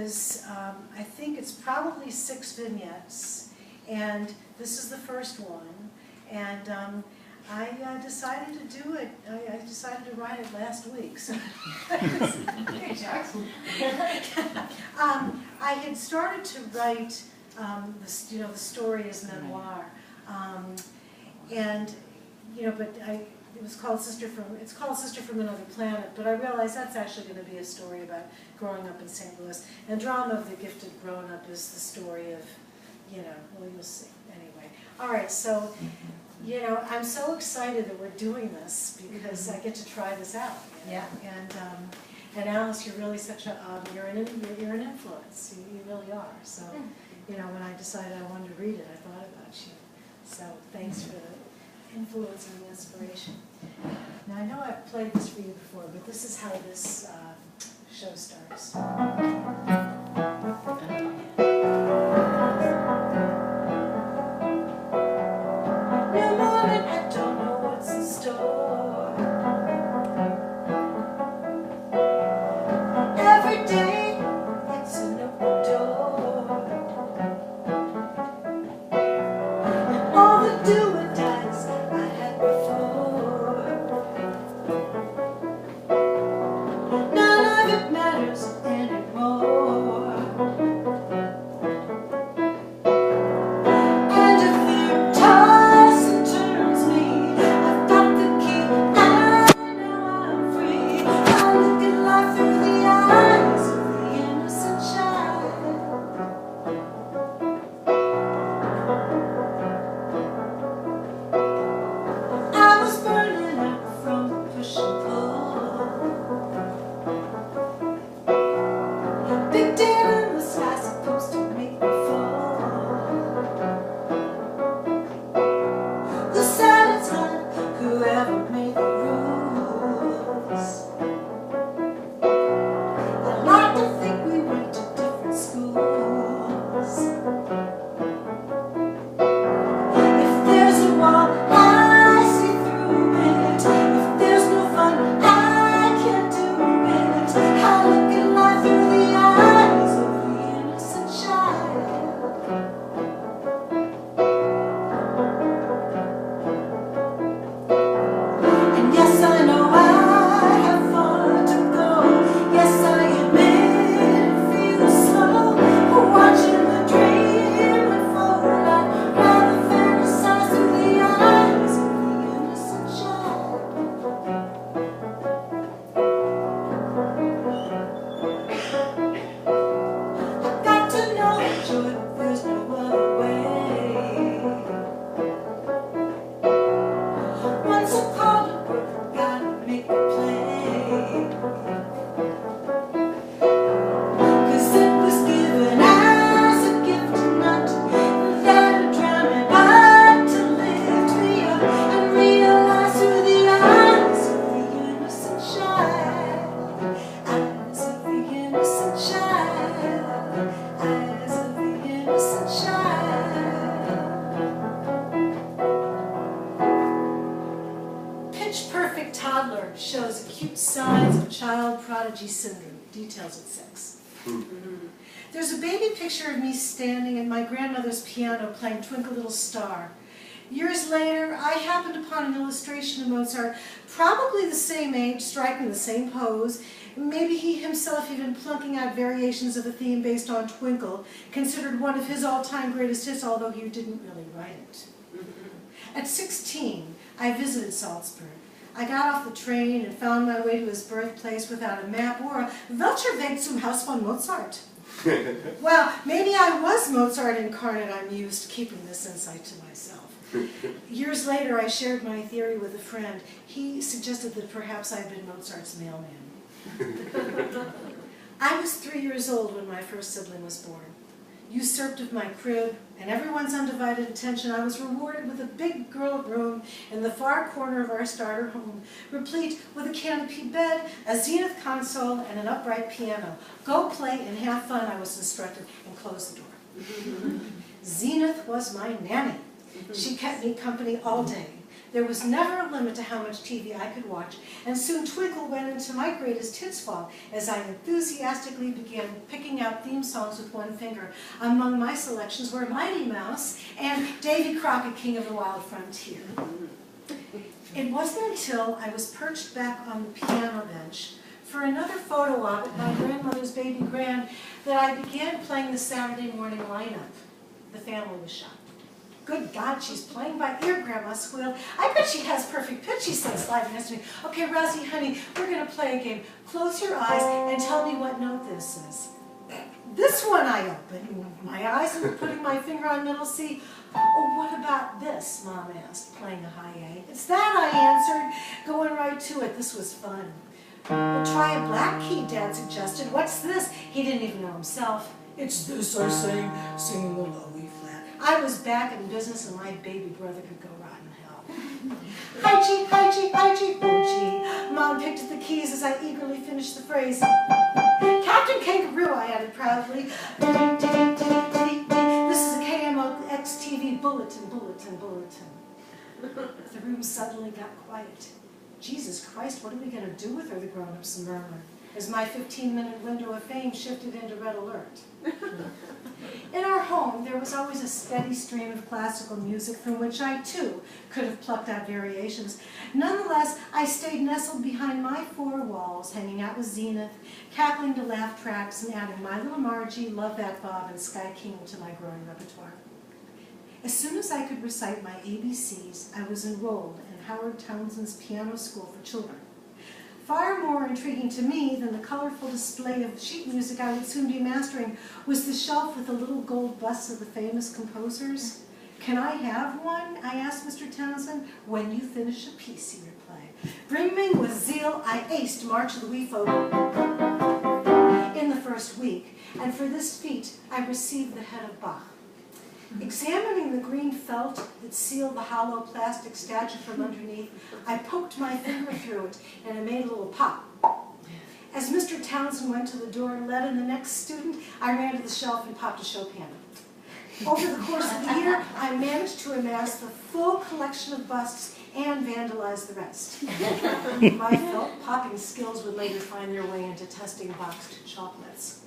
is, I think it's probably 6 vignettes, and this is the first one. And I decided to do it. I decided to write it last week. So I had started to write this, the story as memoir, and but it's called Sister from Another Planet. But I realized that's actually going to be a story about growing up in St. Louis. And Drama of the Gifted Grown Up is the story of, well, you'll see. Anyway, all right. So. I'm so excited that we're doing this because I get to try this out. Yeah. And Alice, you're really such a you're an influence. You really are. So when I decided I wanted to read it, I thought about you. So thanks for the influence and the inspiration. Now I know I've played this for you before, but this is how this show starts. I don't know what's in store. Every day it's an open door, and all the do or dies I had before, none of it matters anymore. And if you toss and turns me, I've got the key, I know I'm free. I look at life through the eyes of the innocent child. I was burning out from the push and pull. Big deal in the sky supposed to make me fall. The silence on whoever made the rules. I like to think we went to different schools. If there's a wall, I see through it. If there's no fun, I can't do it. I look at life through the eyes of the innocent child. And yes, I know I have far to go. Yes, I admit it feels slow. Watching the dream unfold, I'd rather fantasize through the eyes of the innocent child. I've got to know that joy, there's no other way. Once I called it work, gotta make it play. 'Cause it was given as a gift, not that to drown me, but to lift me up and realize through the eyes of the innocent child. Eyes of the innocent child. Eyes of the innocent child. Pitch Perfect Toddler shows acute signs of child prodigy syndrome. Details at 6. There's a baby picture of me standing at my grandmother's piano playing Twinkle Little Star. Years later, I happened upon an illustration of Mozart, probably the same age, striking the same pose, maybe he himself even plunking out variations of the theme based on Twinkle, considered one of his all-time greatest hits, although he didn't really write it. At 16, I visited Salzburg. I got off the train and found my way to his birthplace without a map or a Welcher Weg zum Haus von Mozart. Well, maybe I was Mozart incarnate, I mused, keeping this insight to myself. Years later, I shared my theory with a friend. He suggested that perhaps I had been Mozart's mailman. I was 3 years old when my first sibling was born. Usurped of my crib and everyone's undivided attention, I was rewarded with a big girl room in the far corner of our starter home, replete with a canopied bed, a zenith console, and an upright piano. Go play and have fun, I was instructed, and close the door. Zenith was my nanny. She kept me company all day. There was never a limit to how much TV I could watch, and soon Twinkle went into my greatest hits file as I enthusiastically began picking out theme songs with one finger. Among my selections were Mighty Mouse and Davy Crockett, King of the Wild Frontier. It wasn't until I was perched back on the piano bench for another photo op at my grandmother's baby grand that I began playing the Saturday morning lineup. The family was shocked. Good God, she's playing by ear, Grandma squealed. I bet she has perfect pitch, she said, sliding next to me. Okay, Rozie, honey, we're going to play a game. Close your eyes and tell me what note this is. This one I opened my eyes and putting my finger on middle C. Oh, what about this, Mom asked, playing a high A. It's that, I answered, going right to it. This was fun. Well, try a black key, Dad suggested. What's this? He didn't even know himself. It's this, I sang, singing the low E flat. I was back in business and my baby brother could go rotten hell. Hi, G, hi, G, hi, G, oh, G. Mom picked at the keys as I eagerly finished the phrase. Captain Kangaroo, I added proudly. This is a KMOX TV bulletin, bulletin, bulletin. The room suddenly got quiet. Jesus Christ, what are we going to do with her, the grown-ups murmured, as my 15-minute window of fame shifted into red alert. In our home, there was always a steady stream of classical music from which I, too, could have plucked out variations. Nonetheless, I stayed nestled behind my four walls, hanging out with Zenith, cackling to laugh tracks, and adding My Little Margie, Love That Bob, and Sky King to my growing repertoire. As soon as I could recite my ABCs, I was enrolled in Howard Townsend's Piano School for Children. Far more intriguing to me than the colorful display of sheet music I would soon be mastering was the shelf with the little gold busts of the famous composers. Can I have one? I asked Mr. Townsend. When you finish a piece, he replied. Brimming with zeal, I aced March of the Wee Folk in the first week, and for this feat I received the head of Bach. Examining the green felt that sealed the hollow plastic statue from underneath, I poked my finger through it, and it made a little pop. As Mr. Townsend went to the door and let in the next student, I ran to the shelf and popped a Chopin. Over the course of the year, I managed to amass the full collection of busts and vandalize the rest. My felt popping skills would later find their way into testing boxed chocolates.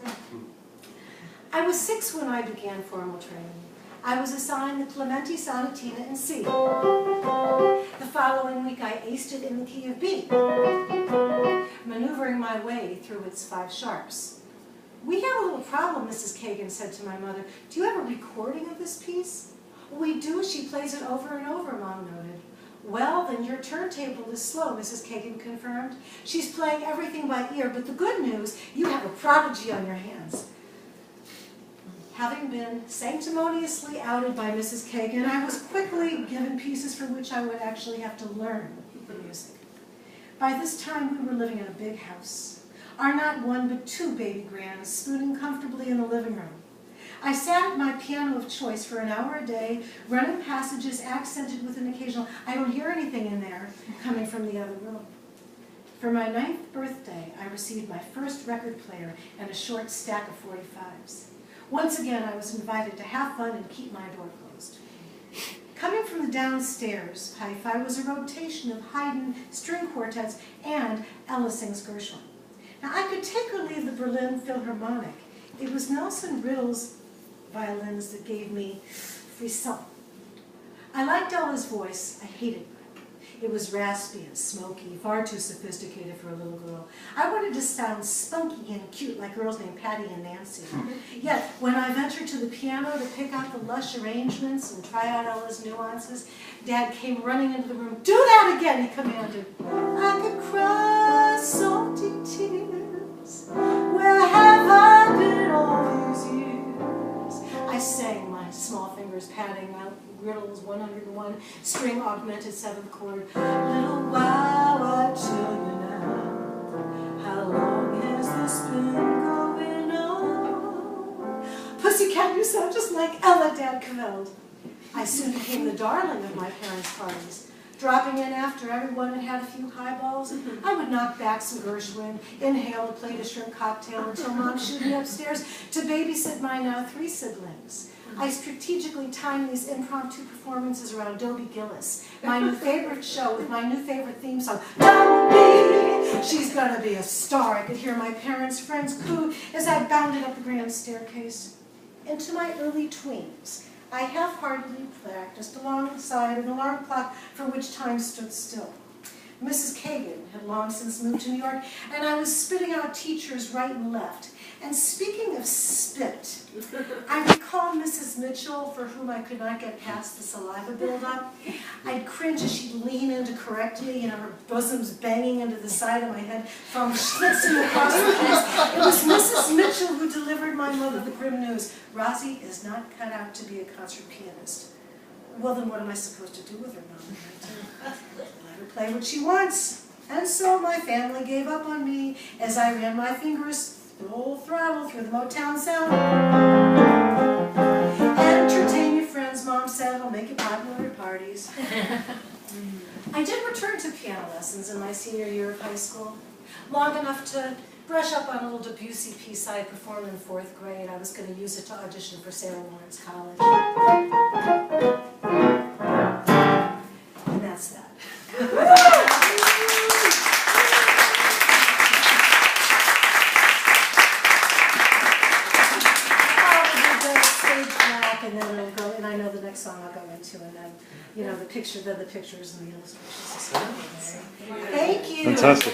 I was 6 when I began formal training. I was assigned the Clementi Sonatina in C. The following week I aced it in the key of B, maneuvering my way through its 5 sharps. We have a little problem, Mrs. Kagan said to my mother. Do you have a recording of this piece? We do. She plays it over and over, Mom noted. Well, then your turntable is slow, Mrs. Kagan confirmed. She's playing everything by ear, but the good news, you have a prodigy on your hands. Having been sanctimoniously outed by Mrs. Kagan, I was quickly given pieces for which I would actually have to learn the music. By this time, we were living in a big house. Our not one but 2 baby grands spooning comfortably in the living room. I sat at my piano of choice for an hour a day, running passages accented with an occasional, I don't hear anything in there, coming from the other room. For my 9th birthday, I received my first record player and a short stack of 45s. Once again, I was invited to have fun and keep my door closed. Coming from the downstairs, hi-fi was a rotation of Haydn string quartets and Ellising's Gershwin. Now, I could take or leave the Berlin Philharmonic. It was Nelson Riddle's violins that gave me frisson. I liked Ella's voice. I hated mine. It was raspy and smoky, far too sophisticated for a little girl. I wanted to sound spunky and cute like girls named Patty and Nancy. Yet, when I ventured to the piano to pick out the lush arrangements and try out Ella's nuances, Dad came running into the room. Do that again, he commanded. I could cry salty tears. Where have I been all these years? I sang, my small fingers patting my Riddle's 101 string augmented 7th chord. Little while I tell you now, how long has this been going on? Pussycat, you sound just like Ella, Dad cavilled. I soon became the darling of my parents' parties. dropping in after everyone had had a few highballs. I would knock back some Gershwin, inhale a plate of shrimp cocktail until Mom shooed me upstairs to babysit my now 3 siblings. I strategically timed these impromptu performances around Dobie Gillis, my new favorite show with my new favorite theme song, Dobie, she's gonna be a star. I could hear my parents' friends coo as I bounded up the grand staircase. Into my early tweens, I half-heartedly practiced alongside an alarm clock for which time stood still. Mrs. Kagan had long since moved to New York, and I was spitting out teachers right and left. And speaking of spit, I recall Mrs. Mitchell, for whom I could not get past the saliva buildup. I'd cringe as she'd lean in to correct me, her bosom's banging into the side of my head from schlitzing across the face. It was Mrs. Mitchell who delivered my mother the grim news. Rozie is not cut out to be a concert pianist. Well, then what am I supposed to do with her, Mom? Let her play what she wants. And so my family gave up on me as I ran my fingers full throttle through the Motown sound. Entertain your friends, Mom said. I'll make you popular at parties. I did return to piano lessons in my senior year of high school, long enough to brush up on a little Debussy piece I had performed in 4th grade. I was going to use it to audition for Sarah Lawrence College. And that's that. And then it'll go, and I know the next song I'll go into, and then, the pictures and the illustrations. Thank you. Fantastic.